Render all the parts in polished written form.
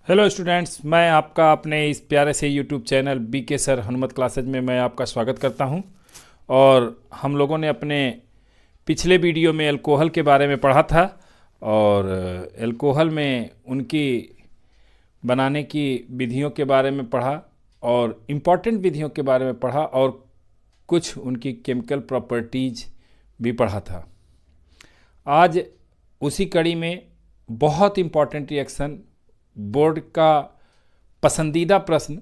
Hello students, मैं आपका अपने इस प्यारे से YouTube channel BK sir Hanumat classes में मैं आपका स्वागत करता हूं। और हम लोगों ने अपने पिछले वीडियो में अल्कोहल के बारे में पढ़ा था और अल्कोहल में उनकी बनाने की विधियों के बारे में पढ़ा और इम्पॉर्टेंट विधियों के बारे में पढ़ा और कुछ उनकी केमिकल प्रॉपर्टीज भी पढ़ा था। आज उसी कड़ी में बहुत इम्पॉर्टेंट रिएक्शन, बोर्ड का पसंदीदा प्रश्न,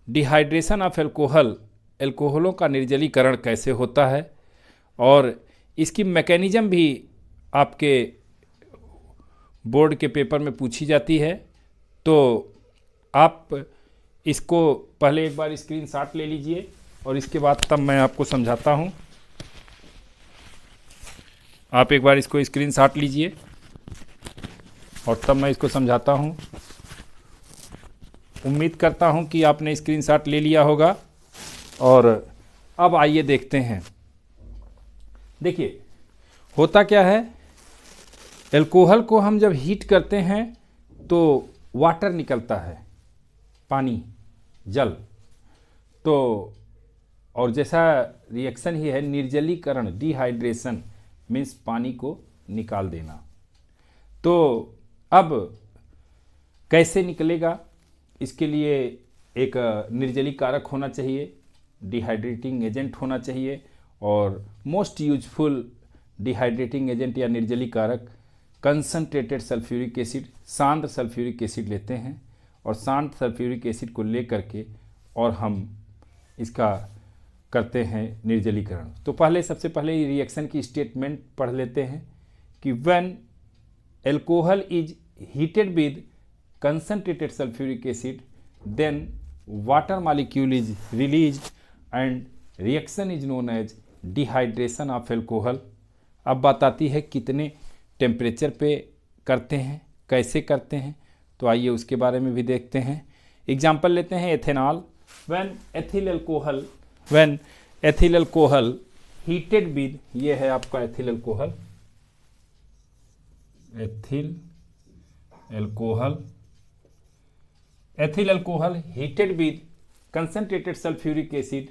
डिहाइड्रेशन ऑफ एल्कोहल, एल्कोहलों का निर्जलीकरण कैसे होता है और इसकी मैकेनिज़्म भी आपके बोर्ड के पेपर में पूछी जाती है। तो आप इसको पहले एक बार स्क्रीनशॉट ले लीजिए और इसके बाद तब मैं आपको समझाता हूँ। आप एक बार इसको स्क्रीनशॉट लीजिए और तब मैं इसको समझाता हूँ। उम्मीद करता हूँ कि आपने स्क्रीनशॉट ले लिया होगा। और अब आइए देखते हैं। देखिए होता क्या है, एल्कोहल को हम जब हीट करते हैं तो वाटर निकलता है, पानी, जल। तो और जैसा रिएक्शन ही है निर्जलीकरण, डिहाइड्रेशन मीन्स पानी को निकाल देना। तो अब कैसे निकलेगा, इसके लिए एक निर्जलीकारक होना चाहिए, डिहाइड्रेटिंग एजेंट होना चाहिए। और मोस्ट यूजफुल डिहाइड्रेटिंग एजेंट या निर्जलीकारक कंसंट्रेटेड सल्फ्यूरिक एसिड, सांद्र सल्फ्यूरिक एसिड लेते हैं और सांद्र सल्फ्यूरिक एसिड को ले करके और हम इसका करते हैं निर्जलीकरण। तो सबसे पहले रिएक्शन की स्टेटमेंट पढ़ लेते हैं कि when alcohol is heated with concentrated sulfuric acid, then water molecule is released and reaction is known as dehydration of alcohol। अब बात आती है कितने टेम्परेचर पे करते हैं, कैसे करते हैं। तो आइए उसके बारे में भी देखते हैं। एग्जाम्पल लेते हैं ethanol. When ethyl alcohol heated with, ये है आपका ethyl alcohol, ethyl alcohol heated with concentrated sulfuric acid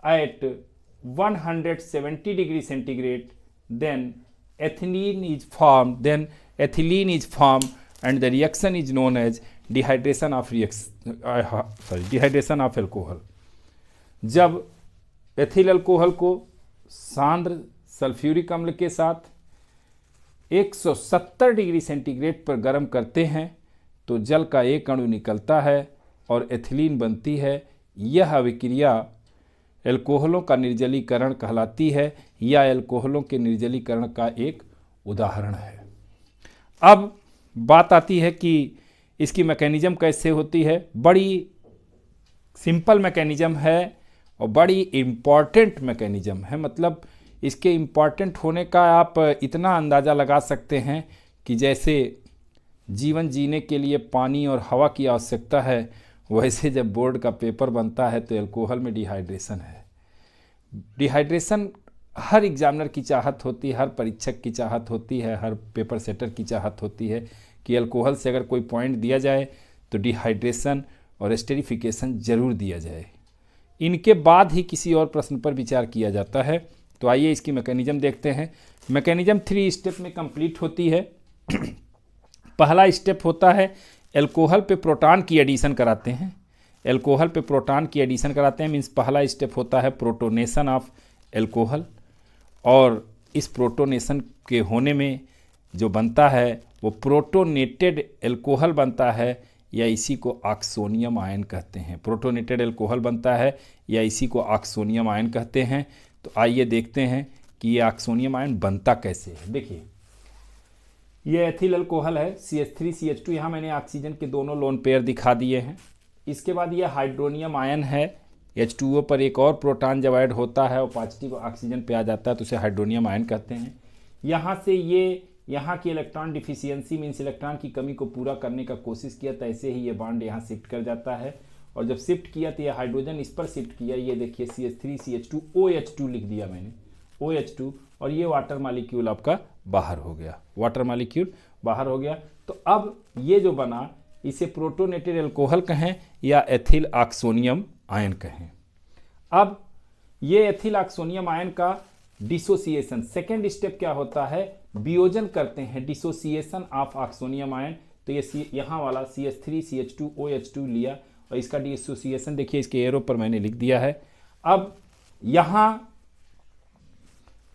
at 170 degree centigrade, then ethylene is formed and the reaction is known as dehydration of alcohol। जब ethyl alcohol को सांद्र sulphuric अम्ल के साथ 170 degree centigrade पर गर्म करते हैं तो जल का एक अणु निकलता है और एथिलीन बनती है। यह अभिक्रिया एल्कोहलों का निर्जलीकरण कहलाती है या एल्कोहलों के निर्जलीकरण का एक उदाहरण है। अब बात आती है कि इसकी मैकेनिज़्म कैसे होती है। बड़ी सिंपल मैकेनिज़्म है और बड़ी इम्पॉर्टेंट मैकेनिज़्म है। मतलब इसके इम्पॉर्टेंट होने का आप इतना अंदाज़ा लगा सकते हैं कि जैसे जीवन जीने के लिए पानी और हवा की आवश्यकता है, वैसे जब बोर्ड का पेपर बनता है तो अल्कोहल में डिहाइड्रेशन है। डिहाइड्रेशन हर एग्जामिनर की चाहत होती है, हर परीक्षक की चाहत होती है, हर पेपर सेटर की चाहत होती है कि अल्कोहल से अगर कोई पॉइंट दिया जाए तो डिहाइड्रेशन और एस्टेरिफिकेशन ज़रूर दिया जाए। इनके बाद ही किसी और प्रश्न पर विचार किया जाता है। तो आइए इसकी मैकेनिज़्म देखते हैं। मैकेनिज़्म 3 स्टेप में कंप्लीट होती है। पहला स्टेप होता है एल्कोहल पे प्रोटॉन की एडिशन कराते हैं। एल्कोहल पे प्रोटॉन की एडिशन कराते हैं मीन्स पहला स्टेप होता है प्रोटोनेशन ऑफ एल्कोहल। और इस प्रोटोनेशन के होने में जो बनता है वो प्रोटोनेटेड एल्कोहल बनता है या इसी को ऑक्सोनियम आयन कहते हैं। प्रोटोनेटेड एल्कोहल बनता है या इसी को ऑक्सोनियम आयन कहते हैं। तो आइए देखते हैं कि ये ऑक्सोनियम आयन बनता कैसे है। देखिए ये एथिल अल्कोहल है CH3CH2, यहाँ मैंने ऑक्सीजन के दोनों लोन पेयर दिखा दिए हैं। इसके बाद ये हाइड्रोनियम आयन है, H2O पर एक और प्रोटॉन जब ऐड होता है और पॉजिटिव ऑक्सीजन पे आ जाता है तो उसे हाइड्रोनियम आयन कहते हैं। यहाँ से ये यहाँ की इलेक्ट्रॉन डिफिशियंसी मीन्स इलेक्ट्रॉन की कमी को पूरा करने का कोशिश किया तो ऐसे ही ये बॉन्ड यहाँ शिफ्ट कर जाता है। और जब शिफ्ट किया तो ये हाइड्रोजन इस पर शिफ्ट किया, ये देखिए CH3CH2 OH2 लिख दिया मैंने, OH2, और ये वाटर मॉलिक्यूल आपका बाहर हो गया, वाटर मॉलिक्यूल बाहर हो गया। तो अब ये जो बना इसे प्रोटोनेटेड एल्कोहल कहें या एथिल ऑक्सोनियम आयन कहें। अब ये एथिल ऑक्सोनियम आयन का डिसोसिएशन, सेकेंड स्टेप क्या होता है, वियोजन करते हैं, डिसोसिएशन ऑफ ऑक्सोनियम आयन। तो ये यहाँ वाला CH3CH2OH2 लिया और इसका डिसोसिएशन देखिए, इसके एरो पर मैंने लिख दिया है। अब यहाँ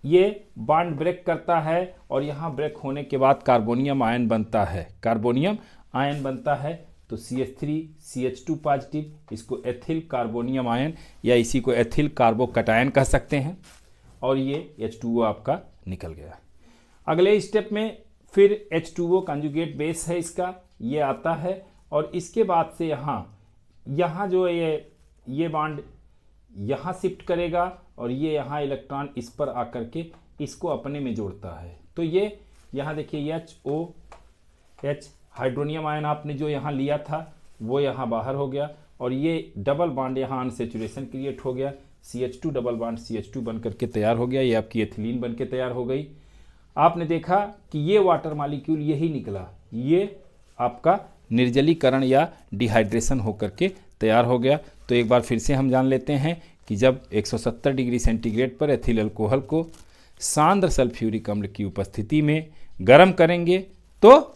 ये बॉन्ड ब्रेक करता है और यहाँ ब्रेक होने के बाद कार्बोनियम आयन बनता है, कार्बोनियम आयन बनता है। तो CH3CH2 पॉजिटिव, इसको एथिल कार्बोनियम आयन या इसी को एथिल कार्बोकटायन कह सकते हैं, और ये H2O आपका निकल गया। अगले स्टेप में फिर H2O कंजुगेट बेस है इसका, ये आता है और इसके बाद से यहाँ जो ये बॉन्ड यहाँ शिफ्ट करेगा और ये यहाँ इलेक्ट्रॉन इस पर आकर के इसको अपने में जोड़ता है। तो ये यहाँ देखिए HOH हाइड्रोनियम आयन आपने जो यहाँ लिया था वो यहाँ बाहर हो गया और ये डबल बॉन्ड यहाँ अनसेचुरेशन क्रिएट हो गया, CH2 डबल बॉन्ड CH2 बन करके तैयार हो गया, ये आपकी एथिलीन बन के तैयार हो गई। आपने देखा कि ये वाटर मॉलिक्यूल यही निकला, ये आपका निर्जलीकरण या डिहाइड्रेशन होकर के तैयार हो गया। तो एक बार फिर से हम जान लेते हैं कि जब 170 डिग्री सेंटीग्रेड पर एथिल अल्कोहल को सांद्र सल्फ्यूरिक अम्ल की उपस्थिति में गर्म करेंगे तो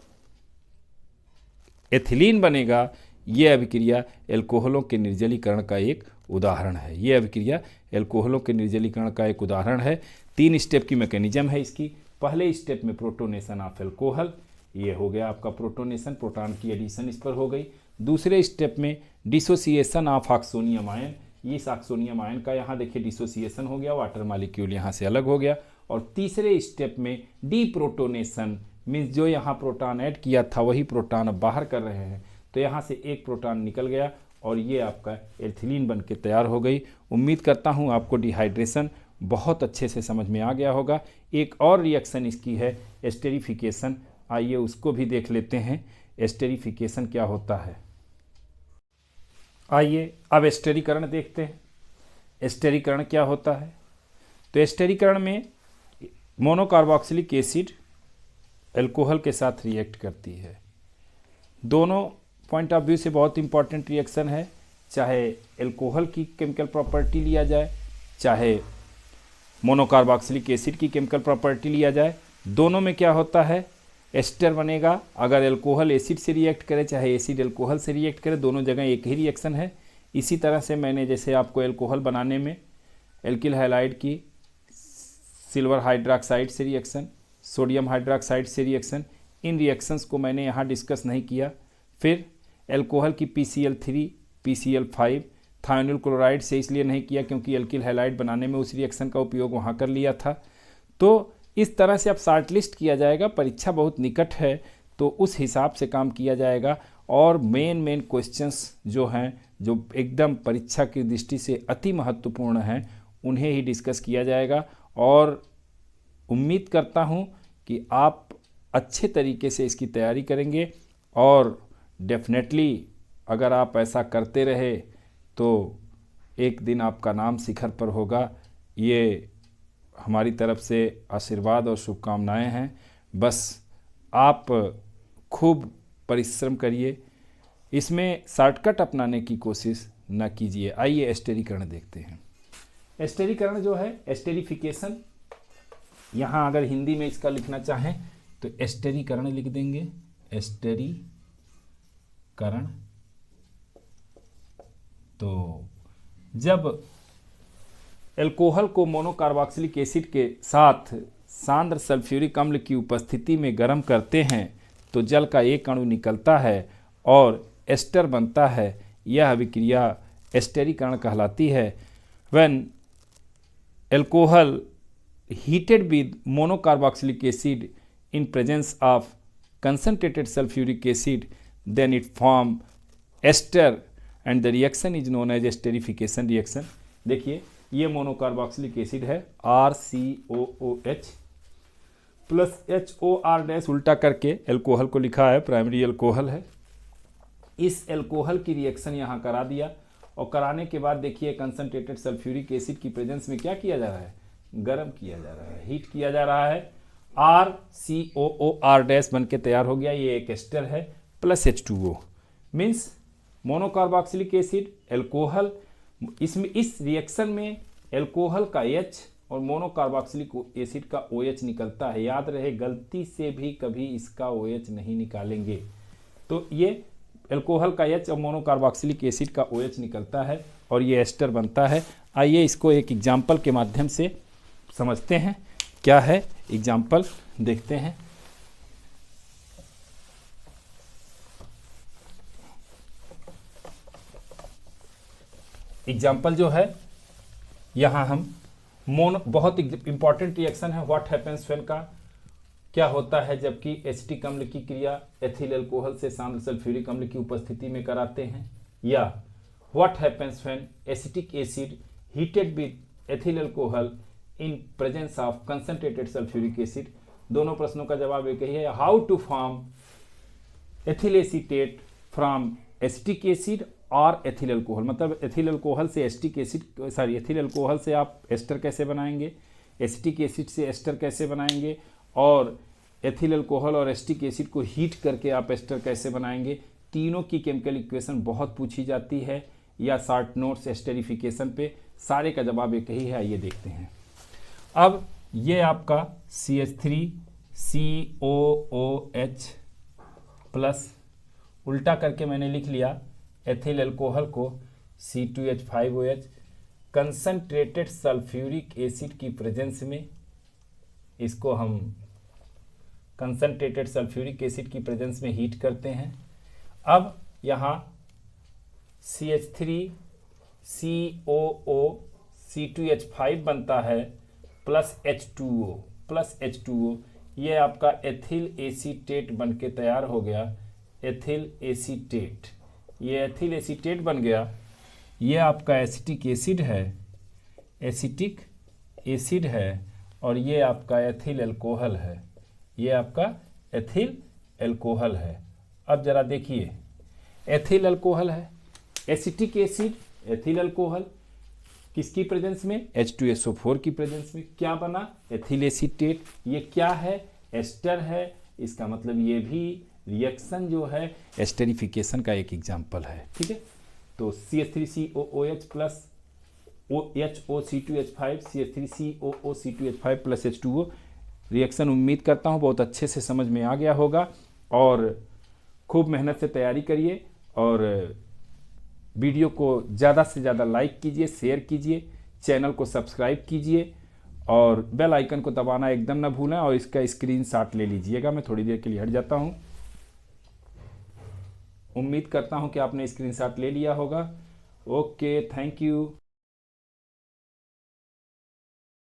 एथिलीन बनेगा। यह अभिक्रिया एल्कोहलों के निर्जलीकरण का एक उदाहरण है, यह अभिक्रिया एल्कोहलों के निर्जलीकरण का एक उदाहरण है। 3 स्टेप की मैकेनिज्म है इसकी। पहले स्टेप में प्रोटोनेशन ऑफ एल्कोहल, ये हो गया आपका प्रोटोनेशन, प्रोटॉन की एडिशन इस पर हो गई। दूसरे स्टेप में डिसोसिएशन ऑफ ऑक्सोनियम आयन, इस ऑक्सोनियम आयन का यहाँ देखिए डिसोसिएशन हो गया, वाटर मॉलिक्यूल यहाँ से अलग हो गया। और तीसरे स्टेप में डीप्रोटोनेशन, मीन्स जो यहाँ प्रोटॉन ऐड किया था वही प्रोटॉन अब बाहर कर रहे हैं, तो यहाँ से एक प्रोटॉन निकल गया और ये आपका एथिलीन बन के तैयार हो गई। उम्मीद करता हूँ आपको डिहाइड्रेशन बहुत अच्छे से समझ में आ गया होगा। एक और रिएक्शन इसकी है एस्टेरिफिकेशन, आइए उसको भी देख लेते हैं एस्टेरिफिकेशन क्या होता है। आइए अब एस्टेरीकरण देखते हैं, एस्टेरीकरण क्या होता है। तो एस्टेरीकरण में मोनोकार्बोक्सिलिक एसिड एल्कोहल के साथ रिएक्ट करती है। दोनों पॉइंट ऑफ व्यू से बहुत इंपॉर्टेंट रिएक्शन है, चाहे एल्कोहल की केमिकल प्रॉपर्टी लिया जाए चाहे मोनोकार्बोक्सिलिक एसिड की केमिकल प्रॉपर्टी लिया जाए, दोनों में क्या होता है, एस्टर बनेगा। अगर एल्कोहल एसिड से रिएक्ट करे चाहे एसिड एल्कोहल से रिएक्ट करे, दोनों जगह एक ही रिएक्शन है। इसी तरह से मैंने जैसे आपको एल्कोहल बनाने में एल्किल हैलाइड की सिल्वर हाइड्रोक्साइड से रिएक्शन, सोडियम हाइड्रोक्साइड से रिएक्शन, इन रिएक्शंस को मैंने यहाँ डिस्कस नहीं किया। फिर एल्कोहल की PCl3 PCl5 थायोनिल क्लोराइड से इसलिए नहीं किया क्योंकि एल्किल हैलाइड बनाने में उस रिएक्शन का उपयोग वहाँ कर लिया था। तो इस तरह से अब शॉर्ट लिस्ट किया जाएगा, परीक्षा बहुत निकट है तो उस हिसाब से काम किया जाएगा और मेन क्वेश्चंस जो हैं जो एकदम परीक्षा की दृष्टि से अति महत्वपूर्ण हैं उन्हें ही डिस्कस किया जाएगा। और उम्मीद करता हूं कि आप अच्छे तरीके से इसकी तैयारी करेंगे और डेफिनेटली अगर आप ऐसा करते रहे तो एक दिन आपका नाम शिखर पर होगा। ये हमारी तरफ से आशीर्वाद और शुभकामनाएं हैं। बस आप खूब परिश्रम करिए, इसमें शॉर्टकट अपनाने की कोशिश न कीजिए। आइए एस्टेरीकरण देखते हैं। एस्टेरीकरण जो है, एस्टेरिफिकेशन, यहाँ अगर हिंदी में इसका लिखना चाहें तो एस्टेरीकरण लिख देंगे, एस्टेरीकरण। तो जब एल्कोहल को मोनोकार्बोक्सिलिक एसिड के साथ सांद्र सल्फ्यूरिक अम्ल की उपस्थिति में गर्म करते हैं तो जल का एक अणु निकलता है और एस्टर बनता है। यह अभिक्रिया एस्टेरीकरण कहलाती है। When alcohol heated with monocarboxylic acid in presence of concentrated sulfuric acid, then it form ester and the reaction is known as esterification reaction। देखिए ये मोनोकार्बोक्सिलिक एसिड है RCOOH प्लस HOR- उल्टा करके एल्कोहल को लिखा है, प्राइमरी एल्कोहल है। इस एल्कोहल की रिएक्शन यहाँ करा दिया और कराने के बाद देखिए कंसनट्रेटेड सल्फ्यूरिक एसिड की प्रेजेंस में क्या किया जा रहा है, गर्म किया जा रहा है, हीट किया जा रहा है। RCOOR- बन के तैयार हो गया, ये एक एस्टर है, plus H2O। Means monocarboxylic acid alcohol, इसमें इस रिएक्शन में एल्कोहल का H और मोनोकार्बोक्सिलिक एसिड का OH निकलता है। याद रहे गलती से भी कभी इसका OH नहीं निकालेंगे। तो ये एल्कोहल का H और मोनोकार्बोक्सिलिक एसिड का OH निकलता है और ये एस्टर बनता है। आइए इसको एक एग्जाम्पल के माध्यम से समझते हैं। क्या है एग्जाम्पल देखते हैं। एग्जाम्पल जो है यहाँ हम बहुत इंपॉर्टेंट रिएक्शन है व्हाट हैपेंस व्हेन का, क्या होता है जबकि एसिटिक अम्ल की क्रिया एथिल अल्कोहल से सांद्र सल्फ्यूरिक अम्ल की उपस्थिति में कराते हैं, या what happens when acetic acid heated with ethyl alcohol in presence of concentrated sulphuric acid. दोनों प्रश्नों का जवाब एक ही है, how to form ethyl acetate from acetic acid और एथिल अल्कोहल। मतलब एथिल अल्कोहल से acetic acid, sorry ethyl alcohol से आप एस्टर कैसे बनाएंगे, एसिटिक एसिड से एस्टर कैसे बनाएंगे, और एथिल अल्कोहल और एसिटिक एसिड को हीट करके आप एस्टर कैसे बनाएंगे। तीनों की केमिकल इक्वेशन बहुत पूछी जाती है या शॉर्ट नोट्स एस्टरिफिकेशन पे, सारे का जवाब एक ही है। ये देखते हैं। अब ये आपका CH3COOH प्लस उल्टा करके मैंने लिख लिया एथिल अल्कोहल को C2H5OH कंसंट्रेटेड सल्फ्यूरिक एसिड की प्रेजेंस में, इसको हम कंसंट्रेटेड सल्फ्यूरिक एसिड की प्रेजेंस में हीट करते हैं। अब यहाँ CH3COO C2H5 बनता है प्लस H2O, ये आपका एथिल एसीटेट बन के तैयार हो गया। एथिल एसीटेट, ये एथिल एसीटेट बन गया। ये आपका एसिटिक एसिड है, और ये आपका एथिल अल्कोहल है। ये आपका एथिल अल्कोहल है। अब जरा देखिए, एथिल अल्कोहल है, एसिटिक एसिड, एथिल अल्कोहल, किसकी प्रेजेंस में, H2SO4 की प्रेजेंस में क्या बना, एथिल एसीटेट। ये क्या है, एस्टर है। इसका मतलब ये भी रिएक्शन जो है एस्टरिफिकेशन का एक एग्जाम्पल है। ठीक है, तो CH3COOH plus HOC2H5 CH3COO C2H5 plus H2O reaction उम्मीद करता हूँ बहुत अच्छे से समझ में आ गया होगा, और खूब मेहनत से तैयारी करिए, और वीडियो को ज़्यादा से ज़्यादा लाइक कीजिए, शेयर कीजिए, चैनल को सब्सक्राइब कीजिए, और बेल आइकन को दबाना एकदम ना भूलें, और इसका स्क्रीनशॉट ले लीजिएगा। मैं थोड़ी देर के लिए हट जाता हूँ। उम्मीद करता हूँ कि आपने स्क्रीनशॉट ले लिया होगा। Okay, thank you.